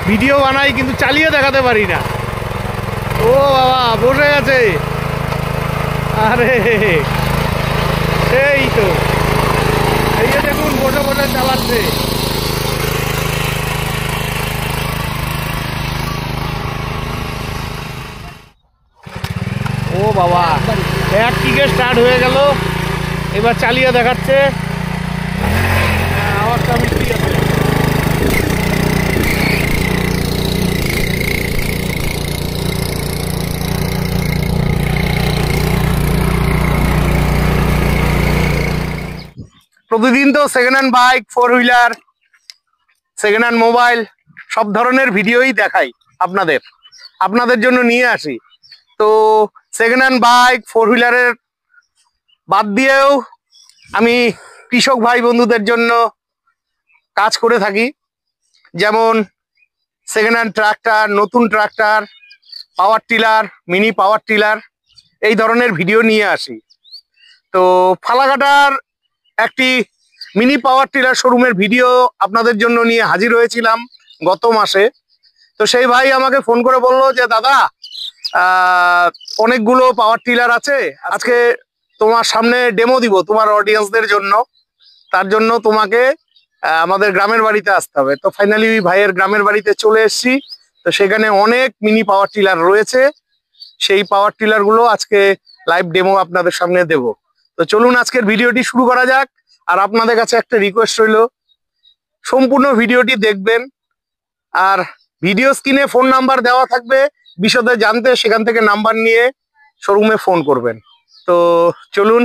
Video বানাই কিন্তু চালিয়ে দেখাতে পারি না। ও বাবা বসে গেছে, আরে সেই তো, এই যে দেখুন বসে বসে চালাচ্ছে। ও বাবা এক কিকে স্টার্ট হয়ে গেল, এবার চালিয়ে দেখাচ্ছে। আওয়াজটা মিষ্টি আছে। প্রতিদিন তো second hand bike, four wheeler, second hand mobile সব ধরনের ভিডিওই দেখাই আপনাদের জন্য নিয়ে আসি। তো সেকেন্ড হ্যান্ড বাইক, ফোর হুইলারের বাদ দিয়েও আমি কৃষক ভাই বন্ধুদের জন্য কাজ করে থাকি। যেমন সেকেন্ড হ্যান্ড ট্রাক্টর, নতুন tractor, power tiller, mini power tiller, এই ধরনের ভিডিও নিয়ে আসি। তো ফালাকাটার একটি মিনি পাওয়ার টিলার শোরুমের ভিডিও আপনাদের জন্য নিয়ে হাজির হয়েছিলাম গত মাসে। তো সেই ভাই আমাকে ফোন করে বললো যে দাদা অনেকগুলো পাওয়ার টিলার আছে, আজকে তোমার সামনে ডেমো দিব তোমার অডিয়েন্সদের জন্য, তার জন্য তোমাকে আমাদের গ্রামের বাড়িতে আসতে হবে। তো ফাইনালি ভাইয়ের গ্রামের বাড়িতে চলে এসেছি। তো সেখানে অনেক মিনি পাওয়ার টিলার রয়েছে, সেই পাওয়ার টিলার গুলো আজকে লাইভ ডেমো আপনাদের সামনে দেব। তো চলুন আজকের ভিডিওটি শুরু করা যাক। আর আপনাদের কাছে একটা রিকোয়েস্ট রইল, সম্পূর্ণ ভিডিওটি দেখবেন। আর ভিডিও স্ক্রিনে ফোন নাম্বার দেওয়া থাকবে, বিশদে জানতে সেখান থেকে নাম্বার নিয়ে শোরুমে ফোন করবেন। তো চলুন।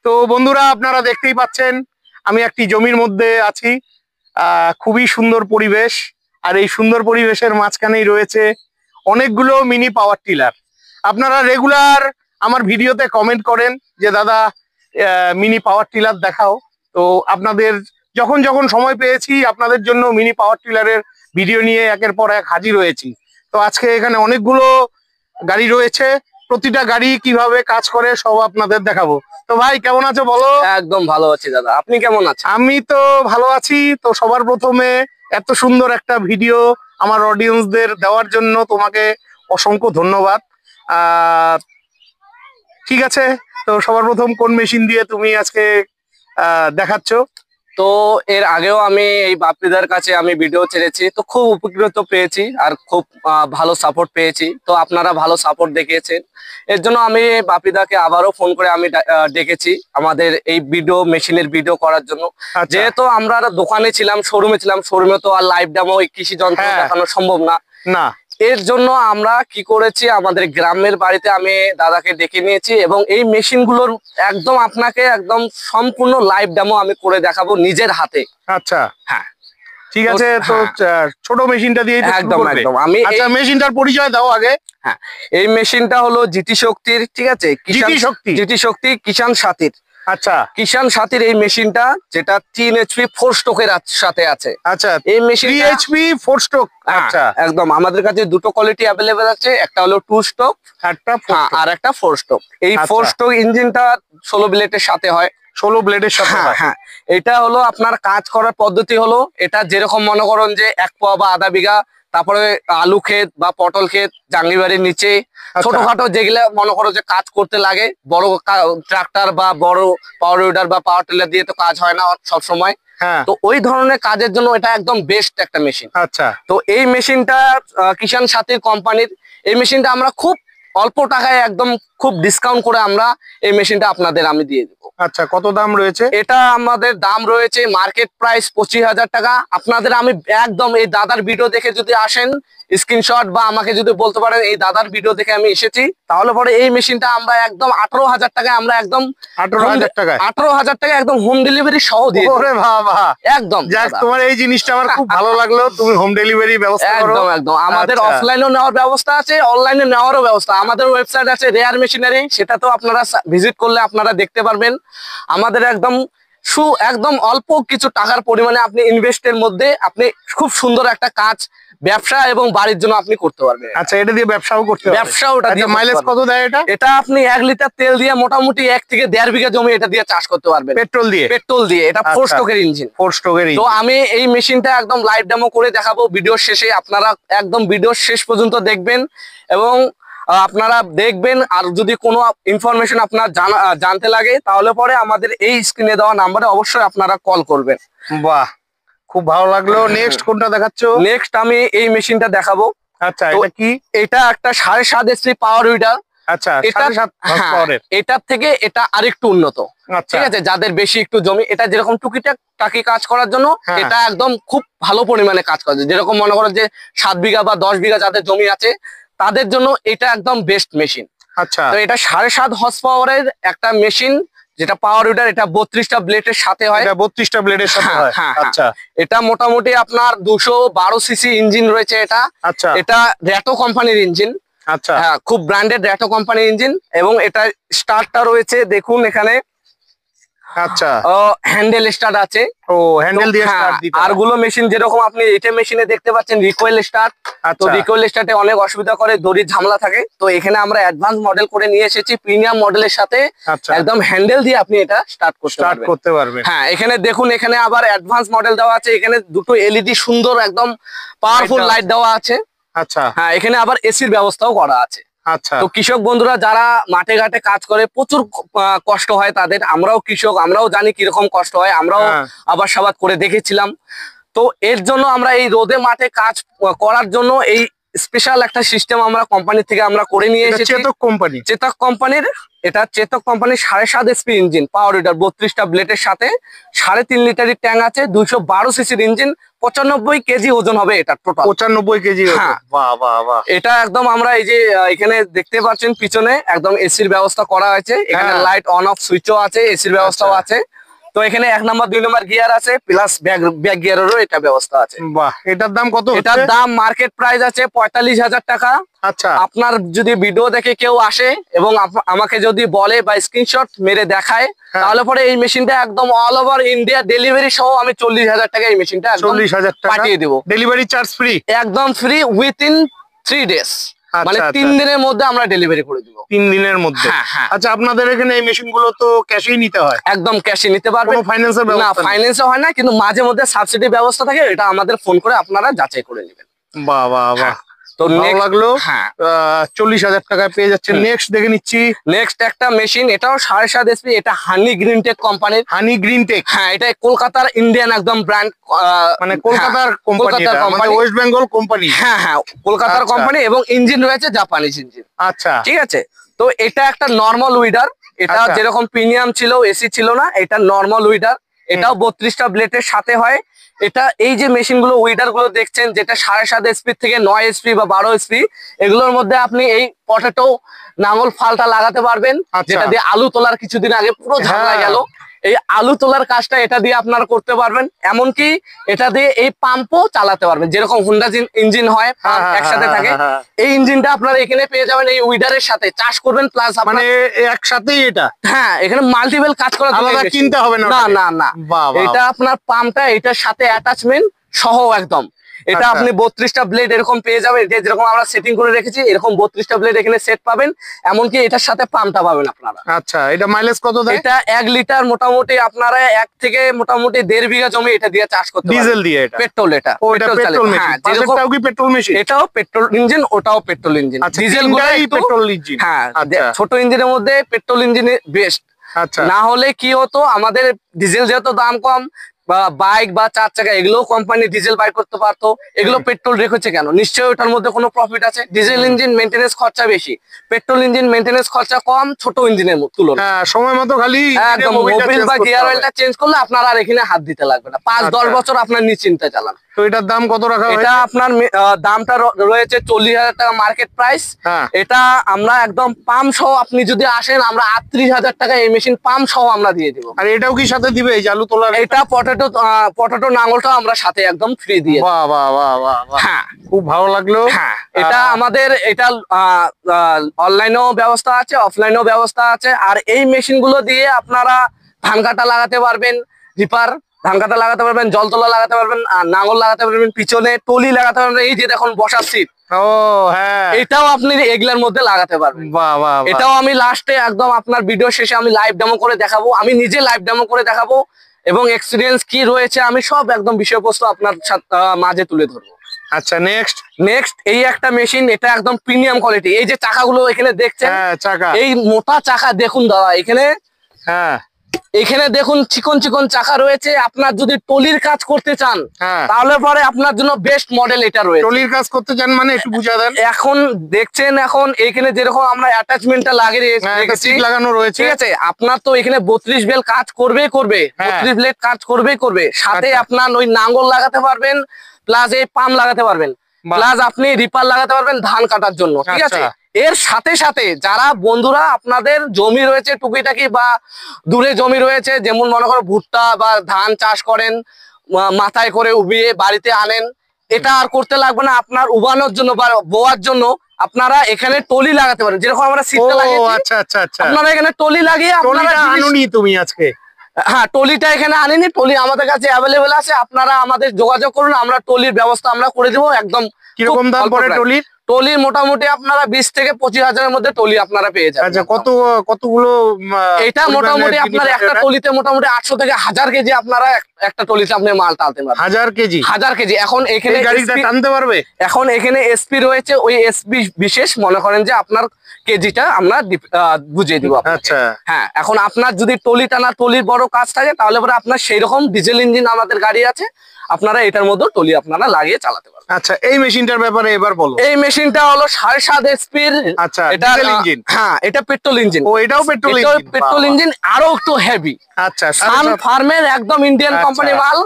তো বন্ধুরা আপনারা দেখতেই পাচ্ছেন আমি একটি জমির মধ্যে আছি, খুবই সুন্দর পরিবেশ। আর এই সুন্দর পরিবেশের মাঝখানেই রয়েছে অনেকগুলো মিনি পাওয়ার টিলার। আপনারা রেগুলার আমার ভিডিওতে কমেন্ট করেন যে দাদা মিনি পাওয়ার টিলার দেখাও। তো আপনাদের যখন যখন সময় পেয়েছি আপনাদের জন্য মিনি পাওয়ার টিলারের ভিডিও নিয়ে একের পর এক হাজির হয়েছি। তো আজকে এখানে অনেকগুলো গাড়ি রয়েছে, প্রতিটা গাড়ি কিভাবে কাজ করে সব আপনাদের দেখাবো। তো ভাই কেমন আছো বলো? একদম ভালো আছি দাদা, আপনি কেমন আছেন? আমি তো ভালো আছি। তো সবার প্রথমে এত সুন্দর একটা ভিডিও আমার অডিয়েন্সদের দেওয়ার জন্য তোমাকে অসংখ্য ধন্যবাদ। ঠিক আছে, তো সবার প্রথম কোন মেশিন দিয়ে তুমি আজকে দেখাচ্ছ? তো এর আগেও আমি এই বাপ্পিদার কাছে আমি ভিডিও ছেড়েছি, তো খুব উপকৃত পেয়েছি আর খুব ভালো সাপোর্ট পেয়েছি। তো আপনারা ভালো সাপোর্ট দেখিয়েছেন, এর জন্য আমি বাপ্পিদাকে আবারও ফোন করে আমি ডেকেছি আমাদের এই ভিডিও মেশিনের ভিডিও করার জন্য। যেহেতু আমরা দোকানে ছিলাম, শোরুমে ছিলাম, শোরুমে তো আর লাইভ ডেমো কৃষি যন্ত্র দেখানো সম্ভব না। এর জন্য আমরা কি করেছি, আমাদের গ্রামের বাড়িতে আমি দাদাকে ডেকে নিয়েছি এবং এই মেশিনগুলোর একদম আপনাকে একদম সম্পূর্ণ লাইভ ডেমো আমি করে দেখাবো নিজের হাতে। আচ্ছা হ্যাঁ ঠিক আছে। তো ছোট মেশিনটা দিয়ে একদম একদম আমি মেশিনটার পরিচয় দাও আগে। হ্যাঁ, এই মেশিনটা হলো জিটি শক্তির, ঠিক আছে, জিটি শক্তি কিষান সাথীর। আচ্ছা, কিষান সাথীর এই মেশিনটা, যেটা 3 HP 4 স্ট্রোকের সাথে আছে। আচ্ছা, এই মেশিন 3 HP 4 স্ট্রোক। আচ্ছা, একদম আমাদের কাছে দুটো কোয়ালিটি अवेलेबल আছে, একটা হলো 2 স্ট্রোক, আর একটা 4 স্ট্রোক। এই 4 স্ট্রোক ইঞ্জিনটা 16 ব্লেডের সাথে হয়। 16 ব্লেডের সাথে। হ্যাঁ, এটা হলো আপনার কাজ করার পদ্ধতি হলো, এটা যেরকম মনে করেন যে 1 পোয়া বা আধা বিঘা, তারপরে আলু ক্ষেত বা পটল ক্ষেত, জাঙ্গিবাড়ির নিচে ছোটখাটো যেগুলা মনে করো যে কাজ করতে লাগে, বড় ট্রাক্টর বা বড় পাওয়ার উইডার বা পাওয়ার টিলার দিয়ে তো কাজ হয় না সব সময়। তো ওই ধরনের কাজের জন্য এটা একদম বেস্ট একটা মেশিন। আচ্ছা, তো এই মেশিনটা কিষান সাথীর কোম্পানির, এই মেশিনটা আমরা খুব অল্প টাকায় একদম খুব ডিসকাউন্ট করে আমরা এই মেশিনটা আপনাদের আমি দিয়ে দেবো। আচ্ছা, কত দাম রয়েছে? এটা আমাদের দাম রয়েছে মার্কেট প্রাইস 25,000 টাকা। আপনাদের আমি একদম এই দাদার ভিডিও দেখে যদি আসেন, স্ক্রিনশট বা আমাকে যদি বলতে পারেন এই দাদার ভিডিও দেখে আমি এসেছি, তাহলে পরে এই মেশিনটা আমরা একদম 18,000 টাকায় আমরা একদম 18,000 টাকা একদম হোম ডেলিভারি সহ দিয়ে দেব। ওরে বাবা, একদম যাক, তোমার এই জিনিসটা আমার খুব ভালো লাগলো, তুমি হোম ডেলিভারি ব্যবস্থা করো। একদম একদম আমাদের অফলাইনেও নেওয়ার ব্যবস্থা আছে, অনলাইনে নেওয়ারও ব্যবস্থা। আমাদের ওয়েবসাইট আছে রেয়ার মেশিনারি, সেটাতেও আপনারা ভিজিট করলে আপনারা দেখতে পারবেন। আমাদের একদম একদম অল্প কিছু টাকার পরিমাণে আপনি ইনভেস্টের মধ্যে আপনি খুব সুন্দর একটা কাজ ব্যবসা এবং বাড়ির জন্য আপনি করতে পারবেন। আচ্ছা, এটা দিয়ে ব্যবসাও করতে পারবেন। ব্যবসা ওটা দিয়ে মাইলেজ কত দেয় এটা? এটা আপনি 1 লিটার তেল দিয়ে মোটামুটি 1 থেকে 1.5 বিঘা জমি এটা দিয়ে চাষ করতে পারবেন পেট্রোল দিয়ে। এটা 4 স্ট্রোকের ইঞ্জিন। 4 স্ট্রোকের তো আমি এই মেশিনটা একদম লাইভ ডেমো করে দেখাবো ভিডিওর শেষে, আপনারা একদম ভিডিওর শেষ পর্যন্ত দেখবেন এবং আপনারা দেখবেন। আর যদি কোনো ইনফরমেশন আপনার জানতে লাগে তাহলে পরে আমাদের এই স্ক্রিনে দেওয়া নাম্বারে অবশ্যই আপনারা কল করবেন। বাহ, খুব ভালো লাগলো। নেক্সট কোনটা দেখাচ্ছো? নেক্সট আমি এই মেশিনটা দেখাবো। আচ্ছা, এটা কি? এটা একটা 7.5 HP পাওয়ার উইডার। আচ্ছা, এটার থেকে এটা আরেকটু উন্নত। ঠিক আছে, যাদের বেশি একটু জমি, এটা যেরকম টুকিটাকি কাজ করার জন্য এটা একদম খুব ভালো পরিমাণে কাজ করে। যেরকম মনে করেন যে 7 বিঘা বা 10 বিঘা যাদের জমি আছে তাদের জন্য এটা একদম বেস্ট মেশিন। আচ্ছা, তো এটা 7.5 হর্স পাওয়ারের একটা মেশিন, যেটা পাওয়ার উইডার। এটা 32টা ব্লেডের সাথে হয়। এটা 32টা ব্লেডের সাথে হয়। আচ্ছা, এটা মোটামুটি আপনার 212 সিসি ইঞ্জিন রয়েছে এটা। আচ্ছা, এটা র্যাটো কোম্পানির ইঞ্জিন। আচ্ছা, হ্যাঁ, খুব ব্র্যান্ডেড র্যাটো কোম্পানির ইঞ্জিন। এবং এটা স্টার্টটা রয়েছে দেখুন এখানে। আচ্ছা, হ্যান্ডেল স্টার্ট আছে। ও, হ্যান্ডেল দিয়ে স্টার্ট দিতে। আর গুলো মেশিন যেরকম আপনি এটা মেশিনে দেখতে পাচ্ছেন রিকয়েল স্টার্ট। তো রিকয়েল স্টার্টে অনেক অসুবিধা করে, দড়ির ঝামেলা থাকে। তো এখানে আমরা অ্যাডভান্স মডেল করে নিয়ে এসেছি প্রিমিয়াম মডেলের সাথে। একদম হ্যান্ডেল দিয়ে আপনি এটা স্টার্ট করতে পারবেন। হ্যাঁ, এখানে দেখুন এখানে আবার অ্যাডভান্স মডেল দেওয়া আছে। এখানে দুটো এলইডি সুন্দর একদম পাওয়ারফুল লাইট দেওয়া আছে। আচ্ছা, হ্যাঁ, এখানে আবার এসির ব্যবস্থাও করা আছে। আচ্ছা, তো কৃষক বন্ধুরা যারা মাঠে ঘাটে কাজ করে প্রচুর কষ্ট হয় তাদের, আমরাও কৃষক, আমরাও জানি কিরকম কষ্ট হয়, আমরাও আবার সাবাদ করে দেখেছিলাম। তো এর জন্য আমরা এই রোদে মাঠে কাজ করার জন্য এই স্পেশাল একটা সিস্টেম আমরা কোম্পানি থেকে আমরা করে নিয়ে এসেছি। চেতক কোম্পানির এটা চেতক কোম্পানির 7.5 HP ইঞ্জিন পাওয়ার উইডার, 32টা ব্লেডের সাথে 3.5 লিটারের ট্যাঙ্ক আছে, 212 সিসির ইঞ্জিন, 95 কেজি ওজন হবে এটা টোটাল। 95 কেজি। বাহ বাহ বাহ। এটা একদম আমরা এই যে এখানে দেখতে পাচ্ছেন পিছনে একদম এসির ব্যবস্থা করা হয়েছে। এখানে লাইট অন অফ সুইচও আছে, এসির ব্যবস্থাও আছে। তো এখানে 1 নম্বর 2 নম্বর গিয়ার আছে, প্লাস ব্যাক গিয়ারেরও এটা ব্যবস্থা আছে। বাহ, এটার দাম কত? এটার দাম মার্কেট প্রাইস আছে 45,000 টাকা। আচ্ছা, আপনার যদি ভিডিও দেখে কেউ আসে এবং আমাকে যদি বলে বা স্ক্রিনশট মেরে দেখায় তাহলে পরে এই মেশিনটা একদম অল ওভার ইন্ডিয়া ডেলিভারি সহ আমি 40,000 টাকা এই মেশিনটা 40,000 টাকা পাঠিয়ে দেবো। ডেলিভারি চার্জ ফ্রি, একদম ফ্রি উইথিন 3 ডেজ, মানে 3 দিনের মধ্যে আমরা ডেলিভারি করে দিব। 3 দিনের মধ্যে। আচ্ছা, আপনাদের এখানে এই মেশিন গুলো তো ক্যাশেই নিতে হয়? একদম ক্যাশে নিতে পারবেন, কোনো ফাইন্যান্সের না ব্যবস্থা? ফাইন্যান্সে হয় না, কিন্তু মাঝে মধ্যে সাবসিডি ব্যবস্থা থাকে, এটা আমাদের ফোন করে আপনারা যাচাই করে নেবেন। বাহ বাহ বাহ, তো ভালো লাগলো। 40,000 টাকায় পেয়ে যাচ্ছে। নেক্সট দেখে নিচ্ছি। নেক্সট একটা মেশিন, এটাও 7.5 HP, এটা হানি গ্রিন টেক কোম্পানির। হানি গ্রিন টেক, হ্যাঁ, এটা কলকাতার ইন্ডিয়ান একদম ব্র্যান্ড, মানে কলকাতার কোম্পানি, আমাদের ওয়েস্ট বেঙ্গল কোম্পানি। হ্যাঁ হ্যাঁ, কলকাতার কোম্পানি এবং ইঞ্জিন রয়েছে জাপানিজ ইঞ্জিন। আচ্ছা, ঠিক আছে। তো এটা একটা নরমাল উইডার, এটা যেরকম প্রিমিয়াম ছিল, এসি ছিল না, এটা নরমাল উইডার। এটাও 32টা ব্লেডের সাথে হয়। এটা এই যে মেশিন গুলো উইডার গুলো দেখছেন, যেটা 7.5 HP থেকে 9 HP বা 12 HP, এগুলোর মধ্যে আপনি এই পটেটো নাঙল ফালটা লাগাতে পারবেন, যেটা দিয়ে আলু তোলার কিছুদিন আগে পুরো ঝামেলা গেল। এই আলু তোলার কাজটা এটা দিয়ে আপনারা করতে পারবেন। এমনকি এটা দিয়ে এই পাম্পও চালাতে পারবেন, যেরকম হুন্ডা ইঞ্জিন হয়, পাম্প একসাথে থাকে। এই ইঞ্জিনটা আপনারা এখানে পেয়ে যাবেন এই উইডারের সাথে, চাষ করবেন প্লাস মানে একসাথেই এটা। হ্যাঁ, এখানে মাল্টিপল কাজ করার জন্য আলাদা কিনতে হবে না। না না না, এটা আপনার পাম্পটা এটার সাথে অ্যাটাচমেন্ট সহ একদম। এটা আপনি 32টা ব্লেড এরকম পেয়ে যাবেন, যেরকম আমরা সেটিং করে রেখেছি এরকম 32টা ব্লেড এখানে সেট পাবেন, এমনকি এটার সাথে পাম্পটা পাবেন আপনারা। আচ্ছা, এটা মাইলেজ কত দেয়? এটা 1 লিটার মোটামুটি আপনারা 1 থেকে মোটামুটি 1.5 বিঘা জমি এটা দিয়ে চাষ করতে পারবেন। ডিজেল দিয়ে? এটা পেট্রোল, এটা পেট্রোল মেশিন। পাশেরটাও কি পেট্রোল মেশিন? এটাও পেট্রোল ইঞ্জিন, ওটাও পেট্রোল ইঞ্জিন। ডিজেল গুলাই পেট্রোল ইঞ্জিন। হ্যাঁ, ছোট ইঞ্জিনের মধ্যে পেট্রোল ইঞ্জিন বেস্ট। আচ্ছা, না হলে কি হতো, আমাদের ডিজেল যেহেতু দাম কম, বা বাইক বা 4 চাকা এগুলো কোম্পানি ডিজেল বাই করতে পারতো, এগুলো পেট্রোল রেখেছে কেন? নিশ্চয়ই ওটার মধ্যে কোনো প্রফিট আছে। ডিজেল ইঞ্জিন মেইনটেনেন্স খরচা বেশি, পেট্রোল ইঞ্জিন মেইনটেনেন্স খরচা কম ছোট ইঞ্জিনের তুলনায়। হ্যাঁ, সময় মতো খালি একদম মোবিল বা গিয়ার অয়েলটা চেঞ্জ করলে আপনার আর এখানে হাত দিতে লাগবে না, 5-10 বছর আপনার নিশ্চিন্তে চালান। তো এটার দাম কত রাখা হয়েছে? এটা আপনার দামটা রয়েছে 40,000 টাকা মার্কেট প্রাইস। এটা আমরা একদম পাম্প সহ, আপনি যদি আসেন আমরা 38,000 টাকা এই মেশিন পাম্প সহ আমরা দিয়ে দিব। আর এটাও কি সাথে দিবে এই আলু তোলার? এটা পটেটো নাঙলটাও আমরা সাথে একদম ফ্রি দিয়ে। বাহ বাহ বাহ বাহ, হ্যাঁ, খুব ভালো লাগলো। হ্যাঁ, এটা আমাদের এটা অনলাইনেও ব্যবস্থা আছে, অফলাইনেও ব্যবস্থা আছে। আর এই মেশিন গুলো দিয়ে আপনারা ধান কাটা লাগাতে পারবেন, রিপার ধান কাটা লাগাতে পারবেন, জল তোলা লাগাতে পারবেন, আর নাঙল লাগাতে পারবেন, পিছনে টলি লাগাতে পারবেন। এই যে দেখুন বসার সিট, ও হ্যাঁ, এটাও আপনি এগুলার মধ্যে লাগাতে পারবেন। বাহ বাহ বাহ। এটাও আমি লাস্টে একদম আপনার ভিডিও শেষে আমি লাইভ ডেমো করে দেখাবো, আমি নিজে লাইভ ডেমো করে দেখাবো এবং এক্সপিরিয়েন্স কি রয়েছে আমি সব একদম বিষয়বস্তু আপনার মাঝে তুলে ধরবো। আচ্ছা নেক্সট এই একটা মেশিন, এটা একদম প্রিমিয়াম কোয়ালিটি। এই যে চাকাগুলো এখানে দেখছেন, হ্যাঁ চাকা, এই মোটা চাকা দেখুন দাদা, হ্যাঁ এখানে দেখুন চিকন চিকন চাকা রয়েছে। আপনার যদি টলির কাজ করতে চান হ্যাঁ, তাহলে পরে আপনার জন্য বেস্ট মডেল এটা রয়েছে। টলির কাজ করতে চান মানে একটু বুঝা দেন। এখন দেখছেন, এখন এখানে যেরকম আমরা অ্যাটাচমেন্টটা লাগিয়ে রেখেছি লাগানো রয়েছে, ঠিক আছে, আপনার তো এখানে 32 বেল কাজ করবে, 32 ব্লেড কাজ করবে, সাথে আচ্ছা। আপনার ওই নাঙ্গল লাগাতে পারবেন, প্লাস এই পাম্প লাগাতে পারবেন, প্লাস আপনি রিপার লাগাতে পারবেন ধান কাটার জন্য, ঠিক আছে। এর সাথে সাথে যারা বন্ধুরা আপনাদের জমি রয়েছে টুকিটাকি বা দূরে জমি রয়েছে, যেমন মনে করো ভুট্টা বা ধান চাষ করেন, মাথায় করে উবিয়ে বাড়িতে আনেন, এটা আর করতে লাগবে না। আপনার উবানোর জন্য বা বোয়ার জন্য আপনারা এখানে টলি লাগাতে পারেন, যেরকম আমরা সিটটা লাগিয়েছি। আচ্ছা আচ্ছা আচ্ছা, আপনারা এখানে টলি লাগিয়ে আপনারা আনুনি তুমি আজকে? হ্যাঁ, টলিটা এখানে আনিনি, টলি আমাদের কাছে অ্যাভেলেবেল আছে। আপনারা আমাদের যোগাযোগ করুন, আমরা টলির ব্যবস্থা আমরা করে দেবো একদম। কিরকম দাম পড়ে টলির? টলির মোটামুটি আপনারা 20 থেকে 25,000-এর মধ্যে টলি আপনারা পেয়ে যাবেন। আচ্ছা, কতগুলো? এটা মোটামুটি আপনার একটা টলিতে মোটামুটি 800 থেকে 1000 কেজি আপনারা একটা টলিতে আপনি মাল টানতে পারবেন। 1000 কেজি? 1000 কেজি। এখন এখানে গাড়িটা টানতে পারবে? এখন এখানে এসপি রয়েছে, ওই এসপি বিশেষ মনে করেন যে আপনার কেজিটা আমরা বুঝিয়ে দিব। আচ্ছা হ্যাঁ, এখন আপনার যদি টলি টানা টলির বড় কাজ থাকে তাহলে পরে আপনার সেই রকম ডিজেল ইঞ্জিন আমাদের গাড়ি আছে, আপনারা এটার মধ্যে টলি আপনারা লাগিয়ে চালাতে পারবেন। আচ্ছা, এই মেশিনটার ব্যাপারে এবার বলো। এই মেশিনটা হলো 7.5 এসপির। আচ্ছা, এটা ডিজেল ইঞ্জিন? হ্যাঁ, এটা পেট্রোল ইঞ্জিন। ও, এটাও পেট্রোল ইঞ্জিন? পেট্রোল ইঞ্জিন, আরো একটু হেভি। আচ্ছা, সান ফার্মের একদম ইন্ডিয়ান কোম্পানি মাল।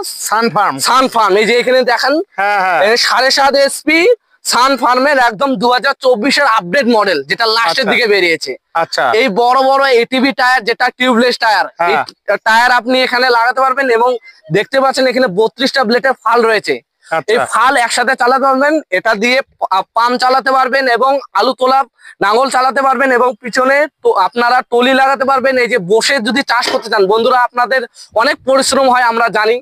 সান ফার্ম, এই যে এখানে দেখেন, হ্যাঁ হ্যাঁ, 7.5 এসপি সান ফার্মের একদম 2024-এর আপডেট মডেল, যেটা লাস্টের দিকে বেরিয়েছে। আচ্ছা, এই বড় বড় এটিভি টায়ার, যেটা টিউবলেস টায়ার, এই টায়ার আপনি এখানে লাগাতে পারবেন। এবং দেখতে পাচ্ছেন এখানে 32টা ব্লেডের ফাল রয়েছে। এই ফাল একসাথে চালাতে পারবেন, এটা দিয়ে পাম্প চালাতে পারবেন এবং আলু তোলা নাঙ্গল চালাতে পারবেন, এবং পিছনে আপনারা টলি লাগাতে পারবেন। এই যে বসে যদি চাষ করতে চান বন্ধুরা, আপনাদের অনেক পরিশ্রম হয় আমরা জানি,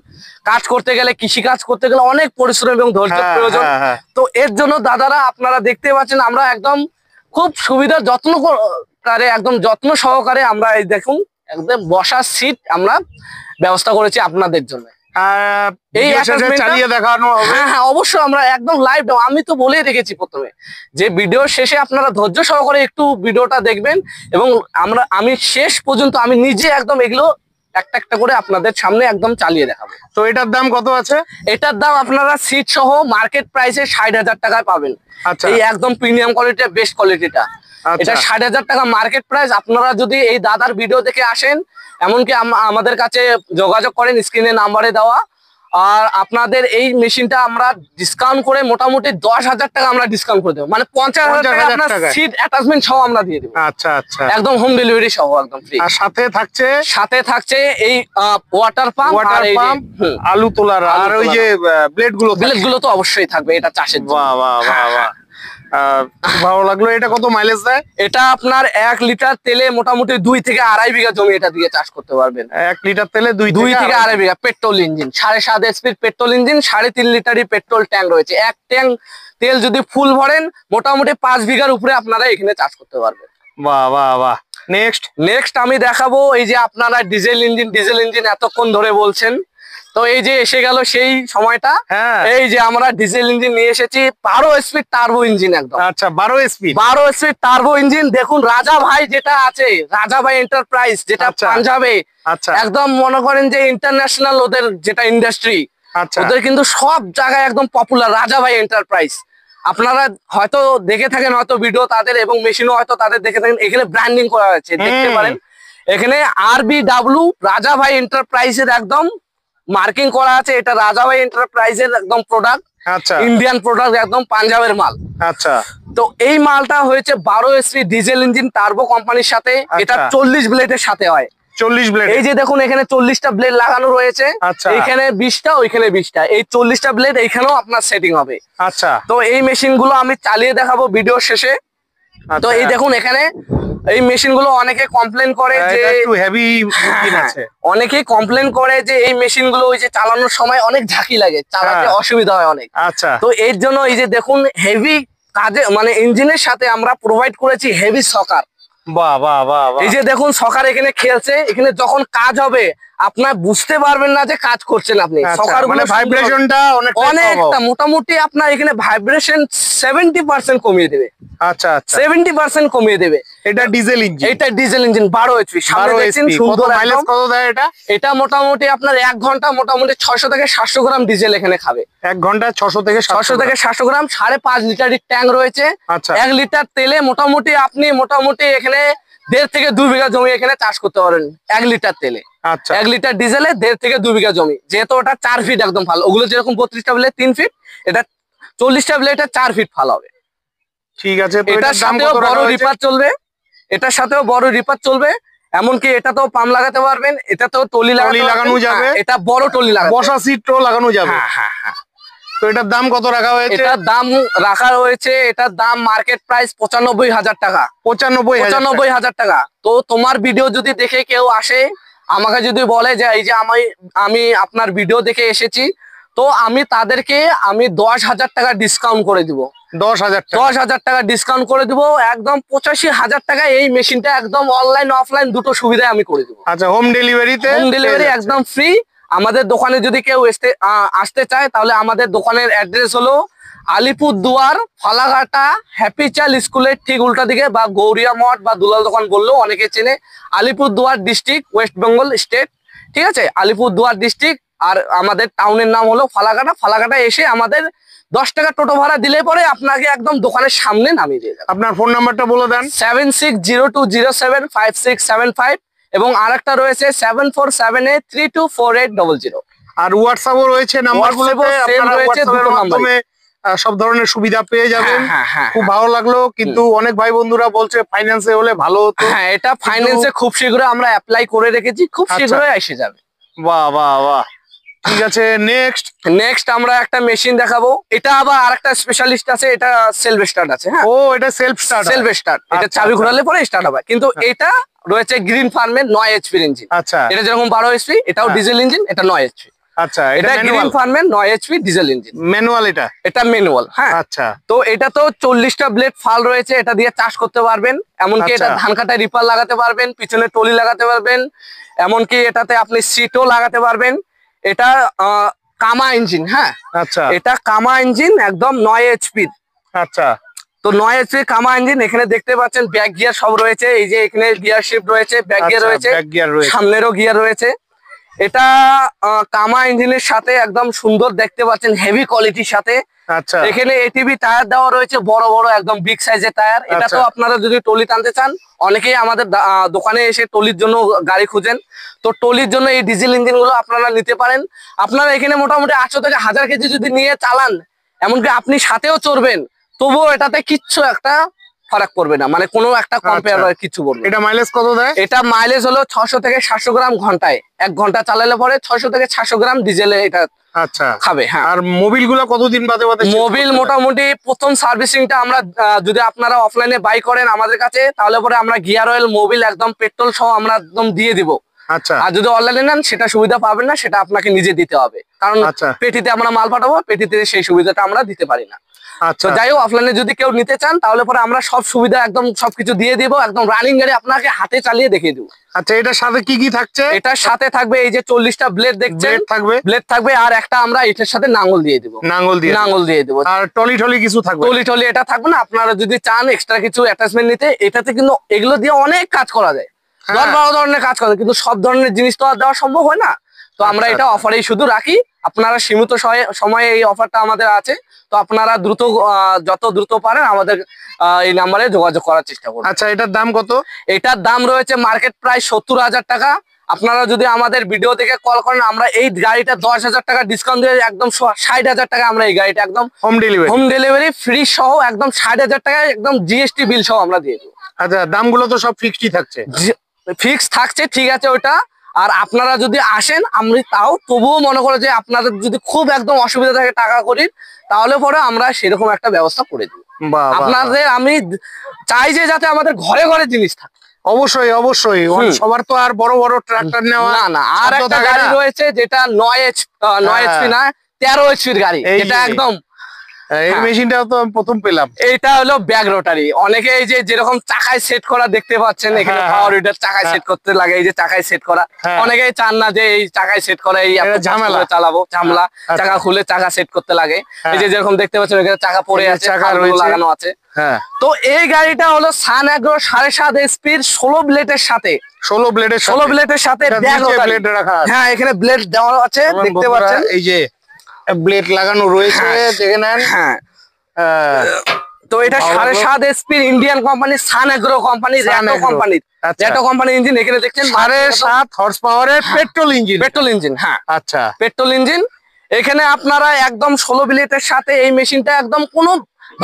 কাজ করতে গেলে, কৃষি কাজ করতে গেলে অনেক পরিশ্রম এবং ধৈর্য প্রয়োজন। তো এর জন্য দাদারা আপনারা দেখতে পাচ্ছেন আমরা একদম খুব সুবিধা একদম যত্ন সহকারে আমরা এই দেখুন একদম বসার সিট আমরা ব্যবস্থা করেছি আপনাদের জন্য। এই চালিয়ে দেখানো হবে? হ্যাঁ, অবশ্যই আমরা একদম লাইভ। আমি তো বলেই রেখেছি প্রথমে যে ভিডিও শেষে আপনারা ধৈর্য সহকারে একটু ভিডিওটা দেখবেন, এবং আমি শেষ পর্যন্ত আমি নিজে একদম এগুলো একটা একটা করে আপনাদের সামনে একদম চালিয়ে দেখাবো। তো এটার দাম কত আছে? এটার দাম আপনারা সিট সহ মার্কেট প্রাইসে 60,000 টাকায় পাবেন। আচ্ছা, এই একদম প্রিমিয়াম কোয়ালিটির বেস্ট কোয়ালিটিটা, এটা 60,000 টাকা মার্কেট প্রাইস। আপনারা যদি এই দাদার ভিডিও দেখে আসেন, এমনকি আমাদের কাছে যোগাযোগ করেন স্ক্রিনে নাম্বারে দেওয়া, আর আপনাদের এই মেশিনটা আমরা ডিসকাউন্ট করে মোটামুটি 10,000 টাকা আমরা ডিসকাউন্ট করে দেবো, মানে 50,000 টাকা আপনার সিট অ্যাটাচমেন্ট সহ আমরা দিয়ে দেবো। আচ্ছা আচ্ছা, একদম হোম ডেলিভারি সহ একদম ফ্রি। আর সাথে থাকছে এই ওয়াটার পাম্প, আলু তোলার, আর ওই যে ব্লেড গুলো তো অবশ্যই থাকবে, এটা চাষের জন্য। বাহ বাহ বাহ বাহ, ভালো লাগলো। এটা কত মাইলেজ দেয়? এটা আপনার 1 লিটার তেলে মোটামুটি 2 থেকে 2.5 বিঘা জমি এটা দিয়ে চাষ করতে পারবেন। 1 লিটার তেলে 2 থেকে 2.5 বিঘা। পেট্রোল ইঞ্জিন, 7.5 এসপির পেট্রোল ইঞ্জিন, 3.5 লিটারই পেট্রোল ট্যাঙ্ক রয়েছে। এক ট্যাঙ্ক তেল যদি ফুল ভরেন মোটামুটি 5 বিঘার উপরে আপনারা এখানে চাষ করতে পারবেন। বাহ বাহ বাহ। নেক্সট আমি দেখাবো, এই যে আপনারা ডিজেল ইঞ্জিন এতক্ষণ ধরে বলছেন, তো এই যে এসে গেল সেই সময়টা। এই যে আমরা ডিজেল ইঞ্জিন নিয়ে এসেছি, 12 স্পিড টার্বো ইঞ্জিন একদম। আচ্ছা, 12 স্পিড টার্বো ইঞ্জিন। দেখুন রাজা ভাই যেটা আছে, রাজা ভাই এন্টারপ্রাইজ, যেটা পাঞ্জাবে একদম মনে করেন যে ইন্টারন্যাশনাল ওদের যেটা ইন্ডাস্ট্রি, ওদের কিন্তু সব জায়গায় একদম পপুলার রাজা ভাই এন্টারপ্রাইজ। আপনারা হয়তো দেখে থাকেন হয়তো ভিডিও তাদের, এবং মেশিনও হয়তো তাদের দেখে থাকেন। এখানে ব্র্যান্ডিং করা হয়েছে, দেখতে পারেন এখানে RBW রাজা ভাই এন্টারপ্রাইজের একদম মার্কিং করা আছে। এটা রাজা ভাই এন্টারপ্রাইজের একদম প্রোডাক্ট, ইন্ডিয়ান প্রোডাক্ট, একদম পাঞ্জাবের মাল। আচ্ছা, তো এই মালটা হয়েছে 12 এসপি ডিজেল ইঞ্জিন টার্বো কোম্পানির সাথে। এটা 40 ব্লেডের সাথে হয়। 40 ব্লেড? এই যে দেখুন এখানে 40টা ব্লেড লাগানো রয়েছে, এইখানে 20টা, ওইখানে 20টা, এই 40টা ব্লেড এইখানেও আপনার সেটিং হবে। আচ্ছা, তো এই মেশিন গুলো আমি চালিয়ে দেখাবো ভিডিও শেষে। তো এই দেখুন এখানে এই মেশিন গুলো অনেকে কমপ্লেন করে যে একটু হেভি ইঞ্জিন আছে। অনেকেই কমপ্লেন করে যে এই মেশিন গুলো ওই যে চালানোর সময় অনেক ঝাঁকি লাগে, চালাতে অসুবিধা হয় অনেক। আচ্ছা, তো এর জন্য এই যে দেখুন হেভি কাজে মানে ইঞ্জিনের সাথে আমরা প্রোভাইড করেছি হেভি সকার। বাহ বাহ বাহ বাহ। এই যে দেখুন সকার এখানে খেলছে, এখানে যখন কাজ হবে আপনার বুঝতে পারবেন না যে কাজ করছেন আপনি। সকার মানে ভাইব্রেশনটা অনেকটা মোটামুটি আপনার এখানে ভাইব্রেশন 70% কমিয়ে দেবে। আচ্ছা আচ্ছা, 70% কমিয়ে দেবে। এটা ডিজেল ইঞ্জিন। এটা ডিজেল ইঞ্জিন 12 এইচপি। সামনে দেখছেন সুন্দর মাইলেজ কত দেয় এটা? এটা মোটামুটি আপনার 1 ঘন্টা মোটামুটি 600 থেকে 700 গ্রাম ডিজেল এখানে খাবে। 1 ঘন্টা 600 থেকে 700 গ্রাম। 5.5 লিটারের ট্যাঙ্ক রয়েছে। আচ্ছা, 1 লিটার তেলে মোটামুটি আপনি মোটামুটি এখানে 1.5 থেকে 2 বিঘা জমি এখানে চাষ করতে পারেন 1 লিটার তেলে। আচ্ছা, 1 লিটার ডিজেলে 1.5 থেকে 2 বিঘা জমি। যেহেতু ওটা 4 ফিট একদম ভালো, ওগুলো যেরকম 32টা ব্লেড 3 ফিট, এটা 40টা ব্লেড 4 ফিট ভালো হবে। ঠিক আছে। তো এটার সাথেও বড় রিপার চলবে, এটার সাথেও বড় রিপার চলবে। এমনকি এটাতেও পাম্প লাগাতে পারবেন, এটাতেও টলি লাগানো যাবে। এটা বড় টলি লাগানো, বসা সিটও লাগানো যাবে। হ্যাঁ হ্যাঁ। তো এটার দাম কত রাখা হয়েছে? এটার দাম রাখা হয়েছে, এটার দাম মার্কেট প্রাইস 95,000 টাকা। 95,000 টাকা। তো তোমার ভিডিও যদি দেখে কেউ আসে, আমাকে যদি বলে যে এই যে আমি আপনার ভিডিও দেখে এসেছি, তো আমি তাদেরকে 10,000 টাকা ডিসকাউন্ট করে দিব। 10,000 টাকা ডিসকাউন্ট করে দিব। একদম 85,000 টাকা এই মেশিনটা একদম অনলাইন অফলাইন দুটো সুবিধায় আমি করে দিব। আচ্ছা, হোম ডেলিভারিতে? হোম ডেলিভারি একদম ফ্রি। আমাদের দোকানে যদি কেউ আসতে চায় তাহলে আমাদের দোকানের অ্যাড্রেস হলো আলিপুরদুয়ার ফালাকাটা হ্যাপি চাইল্ড স্কুলের ঠিক উল্টা দিকে, বা গৌরিয়া মঠ বা দুলাল দোকান বললেও অনেকে চেনে। Alipurduar district, West Bengal state. ঠিক আছে, আলিপুরদুয়ার ডিস্ট্রিক্ট। আর আমাদের টাউনের নাম হলো ফালাকাটা। ফালাকাটা এসে আমাদের 10 টাকা টোটো ভাড়া দিলে পরে আপনাকে একদম দোকানের সামনে নামিয়ে দিয়ে যাবে। আপনার ফোন নাম্বারটা বলে দেন। 7602075675 এবং আরেকটা রয়েছে 7478324800। আর হোয়াটসঅ্যাপও রয়েছে, নাম্বারগুলোতে আপনারা হোয়াটসঅ্যাপের মাধ্যমে সব ধরনের সুবিধা পেয়ে যাবেন। খুব ভালো লাগলো। কিন্তু অনেক ভাই বন্ধুরা বলছে ফাইন্যান্সে হলে ভালো হতো। হ্যাঁ, এটা ফাইন্যান্সে খুব শীঘ্রই আমরা অ্যাপ্লাই করে রেখেছি, খুব শীঘ্রই এসে যাবে। বাহ বাহ বাহ। ঠিক আছে, নেক্সট আমরা একটা মেশিন দেখাবো। এটা আবার আরেকটা স্পেশালিস্ট আছে, এটা সেলফ স্টার্ট আছে। হ্যাঁ, ও এটা সেলফ স্টার্ট। এটা চাবি ঘোরালে পরে স্টার্ট হবে। কিন্তু এটা রয়েছে গ্রিন ফার্মের 9 এইচপি ইঞ্জিন। আচ্ছা, এটা যেরকম 12 এইচপি, এটাও ডিজেল ইঞ্জিন, এটা 9 এইচপি। আচ্ছা, এটা গ্রিন ফার্মের 9 এইচপি ডিজেল ইঞ্জিন, ম্যানুয়াল। এটা ম্যানুয়াল। হ্যাঁ, আচ্ছা। তো এটা তো 40টা ব্লেড ফাল রয়েছে, এটা দিয়ে চাষ করতে পারবেন। এমনকি এটা ধান কাটায় রিপার লাগাতে পারবেন, পিছনে টলি লাগাতে পারবেন, এমনকি এটাতে আপনি সিটও লাগাতে পারবেন। এটা কামা ইঞ্জিন। হ্যাঁ, আচ্ছা, এটা কামা ইঞ্জিন একদম 9 এইচপি। আচ্ছা, তো 9 এইচপি কামা ইঞ্জিন। এখানে দেখতে পাচ্ছেন ব্যাক গিয়ার সব রয়েছে। এই যে এখানে গিয়ার শিফট রয়েছে, ব্যাক গিয়ার রয়েছে, সামনেরও গিয়ার রয়েছে। এটা কামা ইঞ্জিনের সাথে একদম সুন্দর দেখতে পাচ্ছেন, হেভি কোয়ালিটির সাথে। আচ্ছা, এখানে এটিভি টায়ার দেওয়া রয়েছে, বড় বড় একদম বিগ সাইজের টায়ার। এটা তো আপনারা যদি টলি টানতে চান, অনেকেই আমাদের দোকানে এসে টলির জন্য গাড়ি খুঁজেন। তো টলির জন্য এই ডিজেল ইঞ্জিন গুলো আপনারা নিতে পারেন। আপনারা এখানে মোটামুটি 800 থেকে 1000 কেজি যদি নিয়ে চালান, এমনকি আপনি সাথেও চড়বেন, তবুও এটাতে কিচ্ছু একটা ফারাক পড়বে না, মানে কোনো একটা কম্পেয়ার কিছু বলবে। এটা মাইলেজ কত দেয়? এটা মাইলেজ হলো 600 থেকে 700 গ্রাম ঘন্টায়। 1 ঘন্টা চালালে পরে 600 থেকে 700 গ্রাম ডিজেলে এটা খাবে। হ্যাঁ। আর মোবিল গুলো কতদিন বাদে মোবিল মোটামুটি প্রথম সার্ভিসিংটা আমরা যদি আপনারা অফলাইনে বাই করেন আমাদের কাছে, তাহলে পরে আমরা গিয়ার অয়েল, মোবিল একদম পেট্রোল সহ আমরা একদম দিয়ে দিব। আচ্ছা। আর যদি অনলাইনে নেন সেটা সুবিধা পাবেন না, সেটা আপনাকে নিজে দিতে হবে। কারণ পেটিতে আমরা মাল পাঠাবো, পেটিতে সেই সুবিধাটা আমরা দিতে পারি না। আচ্ছা, যাই হোক, অফলাইনে যদি কেউ নিতে চান তাহলে পরে আমরা সব সুবিধা একদম সবকিছু দিয়ে দিব, একদম রানিং গাড়ি আপনাকে হাতে চালিয়ে দেখিয়ে দিব। আচ্ছা, এটার সাথে কি কি থাকছে? এটার সাথে থাকবে এই যে 40টা ব্লেড দেখছেন, ব্লেড থাকবে। আর একটা আমরা এটার সাথে নাঙ্গল দিয়ে দিব, নাঙ্গল দিয়ে দিব। আর টলি কিছু থাকবে? টলি এটা থাকবে না। আপনারা যদি চান এক্সট্রা কিছু অ্যাটাচমেন্ট নিতে, এটাতে কিন্তু এগুলো দিয়ে অনেক কাজ করা যায়, 10-12 ধরনের কাজ করা যায়। কিন্তু সব ধরনের জিনিস তো আর দেওয়া সম্ভব হয় না। তো আমরা এটা অফারেই শুধু রাখি। আপনারা সীমিত সময়ে এই অফারটা আমাদের আছে। তো আপনারা যত দ্রুত পারেন আমাদের এই নাম্বারে যোগাযোগ করার চেষ্টা করুন। আচ্ছা, এটার দাম কত? এটার দাম রয়েছে মার্কেট প্রাইস 70,000 টাকা। আপনারা যদি আমাদের ভিডিও থেকে কল করেন, আমরা এই গাড়িটা 10,000 টাকা ডিসকাউন্ট দিয়ে একদম 60,000 টাকা আমরা এই গাড়িটা একদম হোম ডেলিভারি ফ্রি সহ একদম 60,000 টাকা একদম জিএসটি বিল সহ আমরা দিয়ে দেবো। আচ্ছা, দামগুলো তো সব ফিক্সডই থাকছে? ফিক্স থাকছে, ঠিক আছে ওটা। আর আপনারা যদি আসেন, আমি তাও তবুও মনে করো যে আপনাদের যদি খুব একদম অসুবিধা থাকে টাকা করি, তাহলে পরে আমরা সেরকম একটা ব্যবস্থা করে দিই। বাহ, বাহ, আপনাদের আমি চাই যে যাতে আমাদের ঘরে ঘরে জিনিস থাকে। অবশ্যই অবশ্যই সবার তো আর বড় বড় ট্রাক্টর নেওয়া না না, আর সাধ্য একটা থাকে গাড়ি না। রয়েছে যেটা 9 এইচপি না 13 এইচপির গাড়ি, এই এটা যে, একদম এই হ্যাঁ। মেশিনটাও তো আমি প্রথম পেলাম। এটা হলো ব্যাক রোটারি। অনেকে এই যে যেরকম চাকায় সেট করা দেখতে পাচ্ছেন এখানে হ্যাঁ, পাওয়ার উইডার চাকায় হ্যাঁ। সেট করতে লাগে, এই যে চাকায় সেট করা। হ্যাঁ। অনেকেই চান না যে এই চাকায় সেট করা এই এত এটা কষ্ট ঝামেলা। করে চালাবো, ঝামেলা। আচ্ছা। চাকা খুলে চাকা সেট করতে লাগে। হ্যাঁ। এই যে যেরকম দেখতে পাচ্ছেন এখানে চাকা পড়ে এই যে আছে, চাকা খালগুলো রয়েছে। লাগানো আছে। হ্যাঁ, তো এই গাড়িটা হলো সান অ্যাগ্রো 7.5 এসপির 16 ব্লেডের সাথে, 16 ব্লেডের 16 ব্লেডের সাথে এটার ব্যাক নিচে রোটারি। ব্লেড রাখা আছে। হ্যাঁ, এখানে ব্লেড দেওয়া আছে, বলুন দেখতে বন্ধুরা, পাচ্ছেন। এই যে ব্লেড লাগানো রয়েছে, দেখে নেন। হ্যাঁ, তো এটা ভালো লাগলো। 7.5 এসপির ইন্ডিয়ান কোম্পানি সান অ্যাগ্রো কোম্পানি, সান র্যাটো অ্যাগ্রো। কোম্পানির, আচ্ছা। র্যাটো কোম্পানির ইঞ্জিন এখানে দেখছেন 7.5 হর্স পাওয়ারের পেট্রোল ইঞ্জিন। Petrol engine. হ্যাঁ, আচ্ছা, পেট্রোল ইঞ্জিন। এখানে আপনারা একদম 16 ব্লেডের সাথে এই মেশিনটা একদম কোনো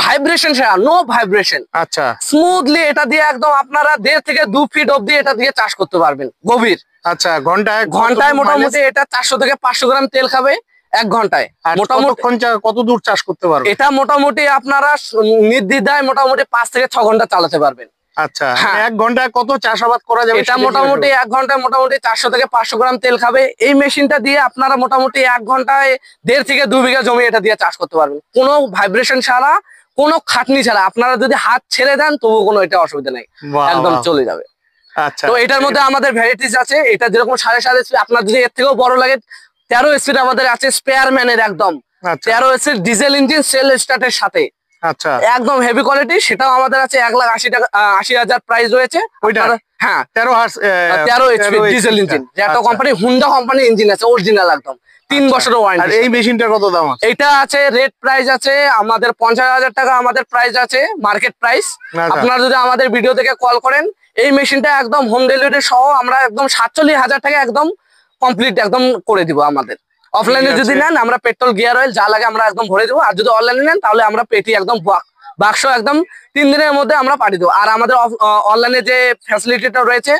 ভাইব্রেশন ছাড়া, নো ভাইব্রেশন, আচ্ছা, স্মুথলি এটা দিয়ে একদম আপনারা 1.5 থেকে 2 ফিট অব্দি এটা দিয়ে চাষ করতে পারবেন গভীর। আচ্ছা। ঘন্টায় ঘন্টায় মোটামুটি এটা 400 থেকে 500 গ্রাম তেল খাবে 1 ঘন্টায় মোটামুটি। কত দূর চাষ করতে পারবে? এটা মোটামুটি আপনারা নির্দ্বিধায় মোটামুটি 5 থেকে 6 ঘন্টা চালাতে পারবেন। আচ্ছা, হ্যাঁ। 1 ঘন্টায় কত চাষাবাদ করা যাবে? এটা মোটামুটি 1 ঘন্টায় মোটামুটি 400 থেকে 500 গ্রাম তেল খাবে। এই মেশিনটা দিয়ে আপনারা মোটামুটি 1 ঘন্টায় 1.5 থেকে 2 বিঘা জমি এটা দিয়ে চাষ করতে পারবেন, কোনো ভাইব্রেশন ছাড়া, কোনো খাটনি ছাড়া। আপনারা যদি হাত ছেড়ে দেন তবু কোনো এটা অসুবিধা নেই, বাহ, একদম বাহ। চলে যাবে। আচ্ছা, তো এটার মধ্যে আমাদের ভ্যারাইটিস আছে। এটা যেরকম 7.5 এসপি, আপনার যদি এর থেকেও বড় লাগে 13 এসপির আমাদের আছে, স্পেয়ারম্যানের একদম আচ্ছা, 13 এসপির ডিজেল ইঞ্জিন সেল স্টার্টের সাথে, আচ্ছা। একদম হেভি কোয়ালিটি। সেটাও আমাদের আছে 1,80,000 প্রাইস রয়েছে ওইটা? আপনারা- হ্যাঁ, 13 হার্স 13 এইচপি ডিজেল ইঞ্জিন, র্যাটো কোম্পানি, হুন্ডা কোম্পানি ইঞ্জিন আছে, অরিজিনাল একদম 3 বছরের আর ওয়ারেন্টি। এই মেশিনটার কত দাম আছে? এটা আছে রেট প্রাইস আছে আমাদের 50,000 টাকা, আমাদের প্রাইস আছে মার্কেট প্রাইস। আচ্ছা। আপনারা যদি আমাদের ভিডিও থেকে কল করেন, এই মেশিনটা একদম হোম ডেলিভারি সহ আমরা একদম 47,000 টাকা একদম কমপ্লিট একদম করে দিব। আমাদের অফলাইনে ঠিক যদি আছে। নেন আমরা পেট্রোল, গিয়ার অয়েল যা লাগে আমরা একদম ভরে দেবো। আর যদি অনলাইনে নেন তাহলে আমরা পেটি একদম বাক্স একদম 3 দিনের মধ্যে আমরা পাঠিয়ে দেবো। আর আমাদের অনলাইনে যে ফ্যাসিলিটিটা রয়েছে,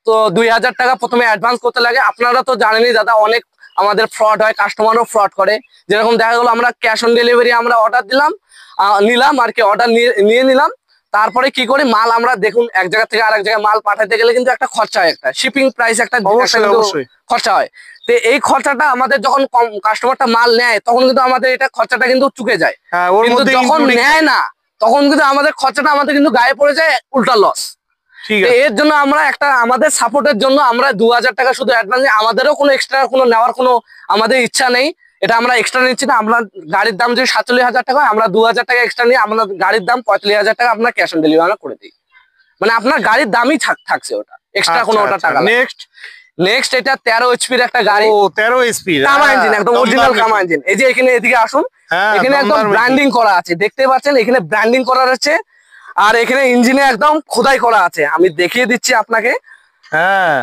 তো 2,000 টাকা প্রথমে অ্যাডভান্স করতে লাগে। আপনারা তো জানেনই দাদা, অনেক আমাদের ফ্রড হয়, কাস্টমারও ফ্রড করে। যেরকম দেখা গেলো আমরা ক্যাশ অন ডেলিভারি আমরা অর্ডার দিলাম, নিলাম আর কি, অর্ডার নিয়ে নিলাম। তারপরে কি করি, মাল আমরা দেখুন এক জায়গা থেকে আরেক জায়গায় মাল পাঠাতে গেলে কিন্তু একটা খরচা হয়, একটা শিপিং প্রাইস একটা অবশ্যই, অবশ্যই। খরচা হয়। তো এই খরচাটা আমাদের যখন কাস্টমারটা মাল নেয় তখন কিন্তু আমাদের এটা খরচাটা কিন্তু চুকে যায়। হ্যাঁ, ওর কিন্তু মধ্যে যখন including- নেয় না তখন কিন্তু আমাদের খরচাটা আমাদের কিন্তু গায়ে পড়ে যায়, উল্টা লস। ঠিক তো আছে। এর জন্য আমরা একটা আমাদের সাপোর্টের জন্য আমরা 2,000 টাকা শুধু অ্যাডভান্স, আমাদেরও কোনো এক্সট্রা কোনো নেওয়ার কোনো আমাদের ইচ্ছা নেই। এটা আমরা এক্সট্রা নিচ্ছি না। আমরা গাড়ির দাম যদি 47,000 টাকা হয়, আমরা 2,000 টাকা এক্সট্রা নিয়ে আমরা গাড়ির দাম 45,000 টাকা আপনার ক্যাশ অন ডেলিভারি আমরা করে দিই। মানে আপনার গাড়ির দামই থাকছে, ওটা এক্সট্রা কোনো ওটা টাকা। নেক্সট এটা 13 এইচপির একটা গাড়ি, ও 13 এসপি কামা ইঞ্জিন, একদম অরিজিনাল কামা ইঞ্জিন। এই যে এখানে এদিকে আসুন, হ্যাঁ, এখানে একদম দমদার ব্র্যান্ডিং করা আছে, দেখতে পাচ্ছেন এখানে ব্র্যান্ডিং করা আছে। আর এখানে ইঞ্জিনে একদম খোদাই করা আছে, আমি দেখিয়ে দিচ্ছি আপনাকে। হ্যাঁ,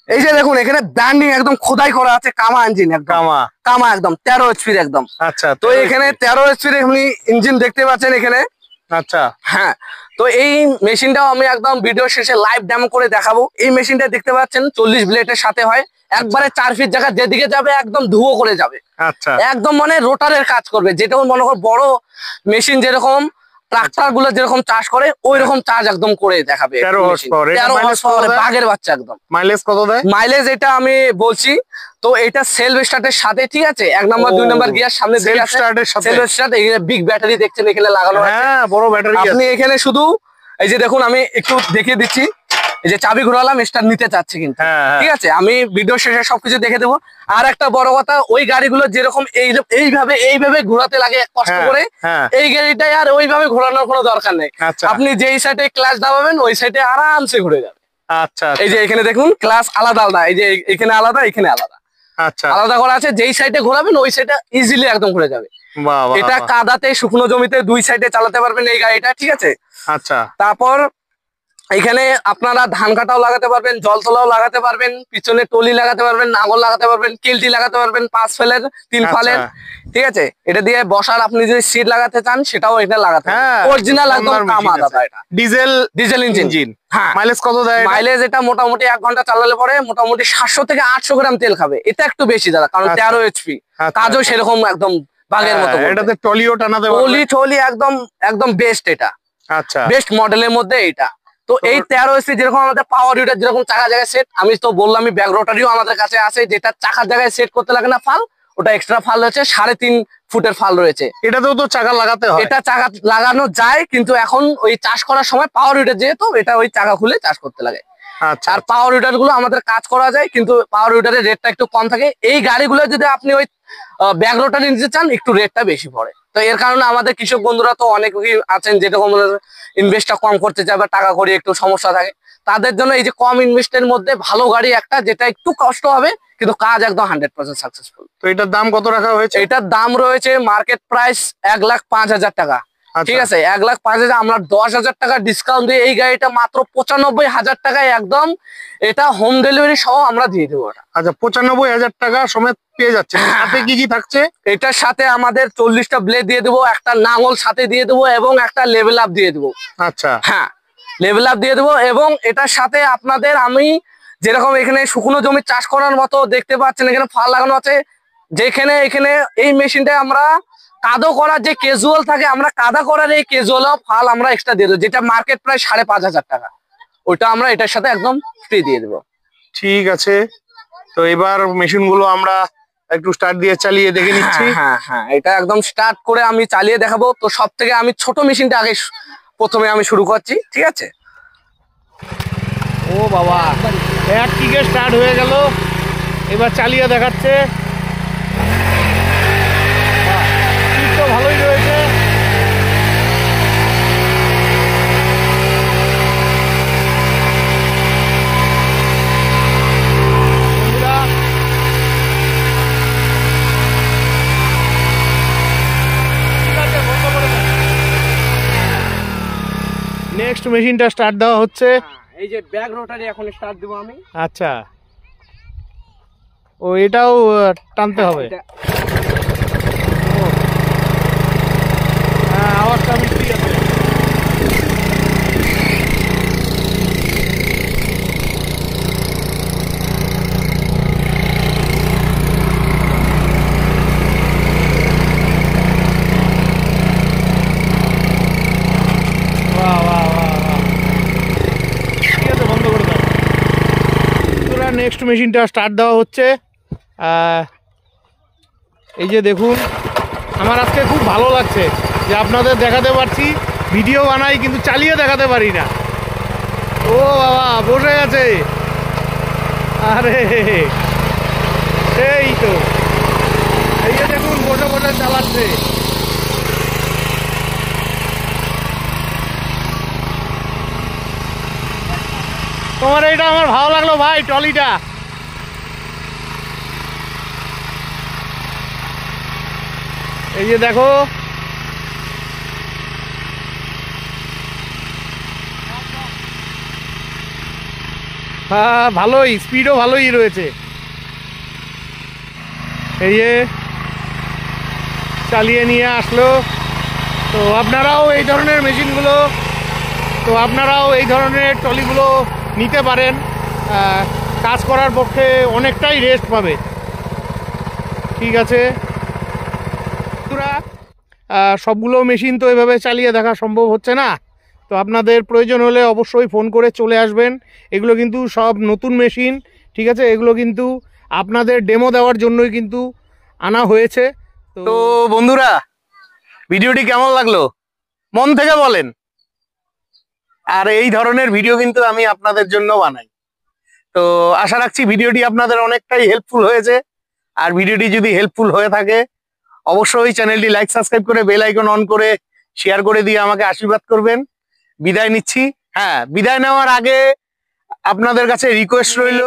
এই যে দেখুন এখানে ব্র্যান্ডিং একদম খোদাই করা আছে, কামা ইঞ্জিন, একদম কামা একদম 13 এইচপির একদম। আচ্ছা, তো এখানে 13 এইচপির এখানে ইঞ্জিন দেখতে পাচ্ছেন এখানে। আচ্ছা, হ্যাঁ, তো এই মেশিনটাও আমি একদম ভিডিও শেষে লাইভ ডেমো করে দেখাবো। এই মেশিনটা দেখতে পাচ্ছেন 40 ব্লেডের সাথে হয়, একবারে 4 ফিট জায়গা যেদিকে যাবে একদম ধুয়ো করে যাবে, আচ্ছা, একদম মানে রোটারের কাজ করবে। যেটা মনে করো বড় মেশিন যেরকম ট্রাক্টর গুলো যেরকম চাষ করে ওই রকম চাষ একদম করে দেখাবে। 13 হর্স পাওয়ার। 13 হর্স পাওয়ার, বাঘের বাচ্চা একদম। মাইলেজ কত দেয়? মাইলেজ এটা আমি বলছি, তো এটা সেলফ স্টার্টের সাথে, ঠিক আছে, 1 নাম্বার 2 নাম্বার গিয়ার সামনে দিকে সেলফ আছে, স্টার্টের সাথে। Self start. এখানে বিগ ব্যাটারি দেখছেন এখানে লাগানো আছে, হ্যাঁ, বড় ব্যাটারি আছে। আপনি এখানে শুধু এই যে দেখুন, আমি একটু দেখিয়ে দিচ্ছি। এই যে চাবি ঘোরালাম, স্টার্ট নিতে চাচ্ছে কিন্তু, হ্যাঁ, হ্যাঁ। ঠিক আছে, আমি ভিডিও শেষে সবকিছু দেখে দেবো। আর একটা বড় কথা, ওই গাড়িগুলো যেরকম এইভাবে ঘোরাতে লাগে কষ্ট হ্যাঁ, করে, হ্যাঁ। এই গাড়িটাই আর ওইভাবে ঘোরানোর কোনো দরকার নেই। আচ্ছা। আপনি যেই সাইডে ক্লাচ দাবাবেন ওই সাইডে আরামসে ঘুরে যাবে। আচ্ছা, এই যে এখানে দেখুন ক্লাস আলাদা আলাদা, এই যে এখানে আলাদা, এখানে আলাদা, আচ্ছা, আলাদা করা আছে। যেই সাইডে ঘোরাবেন ওই সাইডে ইজিলি একদম ঘুরে যাবে। বাহ, বাহ, এটা বাহ। কাদাতে, শুকনো জমিতে 2 সাইডে চালাতে পারবেন এই গাড়িটা, ঠিক আছে। আচ্ছা, তারপর এখানে আপনারা ধান কাটাও লাগাতে পারবেন, জল তোলাও লাগাতে পারবেন, পিছনে টলি লাগাতে পারবেন, নাঙল লাগাতে পারবেন, কেলটি লাগাতে পারবেন, 5 ফেলের 3 ফালের, ঠিক আছে। এটা দিয়ে বসার আপনি যদি সিট লাগাতে চান সেটাও এটা লাগাতে হ্যাঁ, অরিজিনাল একদম দমদার কামা মেশিন দাদা। আছে। এটা ডিজেল ইঞ্জিন। হ্যাঁ, মাইলেজ কত দেয়? মাইলেজ এটা মোটামুটি 1 ঘন্টা চালালে পরে মোটামুটি 700 থেকে 800 গ্রাম তেল খাবে। এটা একটু বেশি দাদা, কারণ আচ্ছা। 13 এইচপি, আচ্ছা, কাজও সেরকম একদম বাঘের মতো বলতে। এটাতে টলিও টানাতে পারবে? টলি টলি একদম একদম বেস্ট, এটা আচ্ছা, বেস্ট মডেলের মধ্যে এটা। তো এই 13 যেরকম আমাদের পাওয়ার উইডার যেরকম চাকা জায়গায় সেট, আমি তো বললাম ব্যাক রোটারিও আমাদের কাছে আছে, যেটা চাকার জায়গায় সেট করতে লাগে না ফাল, ওটা এক্সট্রা ফাল রয়েছে, 3.5 ফুটের ফাল রয়েছে। এটাতেও তো চাকা লাগাতে হয়? এটা চাকা লাগানো যায়, কিন্তু এখন ওই চাষ করার সময় পাওয়ার উইডার যেহেতু, এটা ওই চাকা খুলে চাষ করতে লাগে। আচ্ছা, আর পাওয়ার উইডার গুলো আমাদের কাজ করা যায়, কিন্তু পাওয়ার উইডারের রেটটা একটু কম থাকে। এই গাড়িগুলো যদি আপনি ওই ব্যাক রোটারি নিতে চান, একটু রেটটা বেশি পড়ে। তো এর কারণে আমাদের কৃষক বন্ধুরা তো অনেকেই আছেন যেরকম ইনভেস্টটা কম করতে চায় বা টাকা করি একটু সমস্যা থাকে, তাদের জন্য এই যে কম ইনভেস্টের মধ্যে ভালো গাড়ি একটা, যেটা একটু কষ্ট হবে কিন্তু কাজ একদম 100% সাকসেসফুল। তো এটার দাম কত রাখা হয়েছে? এটার দাম রয়েছে মার্কেট প্রাইস 1,05,000 টাকা। ঠিক আছে, 1,05,000, আমরা 10,000 টাকা ডিসকাউন্ট দিয়ে এই গাড়িটা মাত্র 95,000 টাকায় একদম এটা হোম ডেলিভারি সহ আমরা দিয়ে দেবো। আচ্ছা, 95,000 টাকা সমেত পেয়ে যাচ্ছে। সাথে কি কি থাকছে? এটার সাথে আমাদের 40টা ব্লেড দিয়ে দেবো, একটা নাঙল সাথে দিয়ে দেবো এবং একটা লেভেল আপ দিয়ে দেবো। আচ্ছা, হ্যাঁ, লেভেল আপ দিয়ে দেবো। এবং এটার সাথে আপনাদের আমি যেরকম এখানে শুকনো জমি চাষ করার মতো দেখতে পাচ্ছেন, এখানে ফাল লাগানো আছে, যেখানে এখানে এই মেশিনটা আমরা কাদো করার যে ক্যাজুয়াল থাকে, আমরা কাদা করার এই ক্যাজুয়াল ফাল আমরা এক্সট্রা দিয়ে দেবো, যেটা মার্কেট প্রায় 5,500 টাকা, ওইটা আমরা এটার সাথে একদম ফ্রি দিয়ে দেবো। ঠিক আছে, তো এবার মেশিন গুলো আমরা একটু স্টার্ট দিয়ে চালিয়ে দেখে নিচ্ছি। হ্যাঁ হ্যাঁ, এটা একদম স্টার্ট করে আমি চালিয়ে দেখাবো। তো সব থেকে আমি ছোট মেশিনটা আগে প্রথমে আমি শুরু করছি, ঠিক আছে? ও বাবা, এক কিকে স্টার্ট হয়ে গেল, এবার চালিয়ে দেখাচ্ছে। তো ভালোই রয়েছে। নেক্সট মেশিনটা স্টার্ট দেওয়া হচ্ছে। এই যে ব্যাক রোটারি এখন স্টার্ট দেবো আমি। আচ্ছা, ও এটাও টানতে হবে? হ্যাঁ, আওয়াজটা মিষ্টি আছে। নেক্সট মেশিনটা স্টার্ট দেওয়া হচ্ছে। এই যে দেখুন, আমার আজকে খুব ভালো লাগছে যে আপনাদের দেখাতে পারছি, ভিডিও বানাই কিন্তু চালিয়ে দেখাতে পারি না। ও বাবা, বসে গেছে। আরে এই তো, এই যে দেখুন বসে বসে চালাচ্ছে। তোমার এইটা আমার ভালো লাগলো ভাই, ট্রলিটা। এই যে দেখো, হ্যাঁ ভালোই, স্পিডও ভালোই রয়েছে। এই যে চালিয়ে নিয়ে আসলো। তো আপনারাও এই ধরনের মেশিনগুলো, তো আপনারাও এই ধরনের ট্রলিগুলো নিতে পারেন, কাজ করার পক্ষে অনেকটাই রেস্ট পাবে। ঠিক আছে, সবগুলো মেশিন তো এভাবে চালিয়ে দেখা সম্ভব হচ্ছে না, তো আপনাদের প্রয়োজন হলে অবশ্যই ফোন করে চলে আসবেন। এগুলো কিন্তু সব নতুন মেশিন, ঠিক আছে? এগুলো কিন্তু আপনাদের ডেমো দেওয়ার জন্যই কিন্তু আনা হয়েছে। তো বন্ধুরা, ভিডিওটি কেমন লাগলো মন থেকে বলেন। আর এই ধরনের ভিডিও কিন্তু আমি আপনাদের জন্য বানাই। তো আশা রাখছি ভিডিওটি আপনাদের অনেকটাই হেল্পফুল হয়েছে। আর ভিডিওটি যদি হেল্পফুল হয়ে থাকে, অবশ্যই চ্যানেলটি লাইক সাবস্ক্রাইব করে বেল আইকন অন করে শেয়ার করে দিয়ে আমাকে আশীর্বাদ করবেন। বিদায় নিচ্ছি। হ্যাঁ, বিদায় নেওয়ার আগে আপনাদের কাছে রিকোয়েস্ট রইল,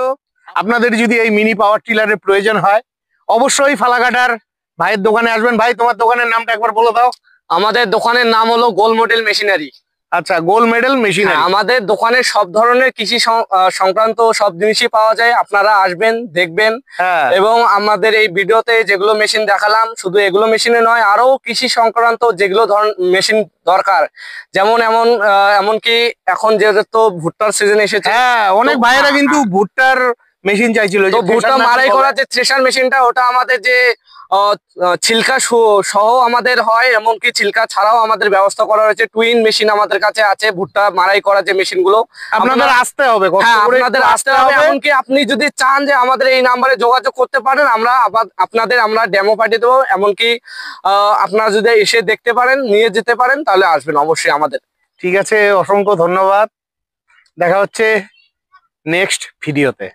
আপনাদের যদি এই মিনি পাওয়ার টিলারের প্রয়োজন হয়, অবশ্যই ফালাকাটার ভাইয়ের দোকানে আসবেন। ভাই, তোমার দোকানের নামটা একবার বলে দাও। আমাদের দোকানের নাম হলো গোল্ড মডেল মেশিনারি। আচ্ছা, গোল্ড মেডেল মেশিনারি। আমাদের দোকানে সব ধরনের কৃষি সংক্রান্ত সব জিনিসই পাওয়া যায়, আপনারা আসবেন, দেখবেন। এবং আমাদের এই ভিডিওতে যেগুলো মেশিন দেখালাম, শুধু এগুলো মেশিনে নয়, আরো কৃষি সংক্রান্ত যেগুলো মেশিন দরকার, যেমন এমনকি এখন যেহেতু ভুট্টার সিজন এসেছে, অনেক ভাইয়েরা কিন্তু ভুট্টার মেশিন চাইছিল। তো ভুট্টা মারাই করার যে থ্রেশার মেশিনটা, ওটা আমাদের যে ছিলকা সহ আমাদের হয়, এমনকি ছিলকা ছাড়াও আমাদের ব্যবস্থা করা হয়েছে। টুইন মেশিন আমাদের কাছে আছে, ভুট্টা মারাই করা যে মেশিন গুলো। আপনাদের আসতে হবে, হ্যাঁ, আপনাদের আসতে হবে। এমনকি আপনি যদি চান যে আমাদের এই নাম্বারে যোগাযোগ করতে পারেন, আমরা আপনাদের আমরা ডেমো পাঠিয়ে দেবো। এমনকি আপনারা যদি এসে দেখতে পারেন, নিয়ে যেতে পারেন, তাহলে আসবেন অবশ্যই আমাদের। ঠিক আছে, অসংখ্য ধন্যবাদ। দেখা হচ্ছে নেক্সট ভিডিওতে।